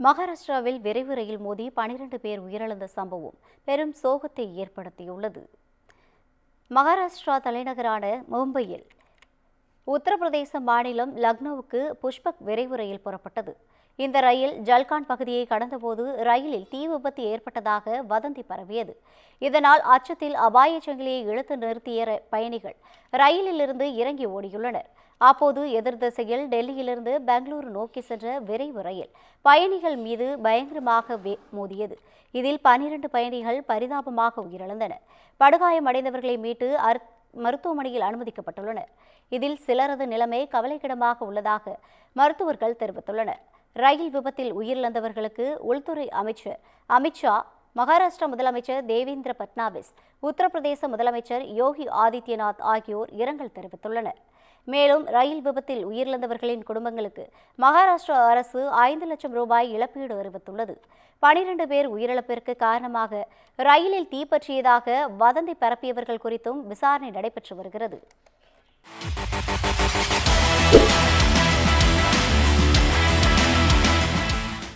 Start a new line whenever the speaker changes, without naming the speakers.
மகாராஷ்டிராவில் விரைவு ரயில் மோதி 12 பேர் உயிரிழந்த சம்பவம் பெரும் சோகத்தை ஏற்படுத்தியுள்ளது. மகாராஷ்டிரா தலைநகரான மும்பையில் உத்தரப்பிரதேச மாநிலம் லக்னோவுக்கு புஷ்பக் விரைவு ரயில் புறப்பட்டது. இந்த ரயில் ஜல்கான் பகுதியை கடந்தபோது ரயிலில் தீ விபத்து ஏற்பட்டதாக வதந்தி பரவியது. இதனால் அச்சத்தில் அபாய சங்கிலியை இழுத்து நிறுத்திய பயணிகள் ரயிலிலிருந்து இறங்கி ஓடியுள்ளனர். அப்போது எதிர் திசையில் டெல்லியிலிருந்து பெங்களூரு நோக்கி சென்ற விரைவு ரயில் பயணிகள் மீது பயங்கரமாக மோதியது. இதில் 12 பயணிகள் பரிதாபமாக உயிரிழந்தனர். படுகாயமடைந்தவர்களை மீட்டு மருத்துவமனையில் அனுமதிக்கப்பட்டுள்ளனர். இதில் சிலரது நிலைமை கவலைக்கிடமாக உள்ளதாக மருத்துவர்கள் தெரிவித்துள்ளனர். ரயில் விபத்தில் உயிரிழந்தவர்களுக்கு உள்துறை அமைச்சர் அமித்ஷா, மகாராஷ்டிரா முதலமைச்சர் தேவேந்திர பட்னாவிஸ், உத்தரப்பிரதேச முதலமைச்சர் யோகி ஆதித்யநாத் ஆகியோர் இரங்கல் தெரிவித்துள்ளனர். மேலும் ரயில் விபத்தில் உயிரிழந்தவர்களின் குடும்பங்களுக்கு மகாராஷ்டிரா அரசு 5 லட்சம் ரூபாய் இழப்பீடு அறிவித்துள்ளது. 12 பேர் உயிரிழப்பிற்கு காரணமாக ரயிலில் தீப்பற்றியதாக வதந்தி பரப்பியவர்கள் குறித்தும் விசாரணை நடைபெற்று வருகிறது.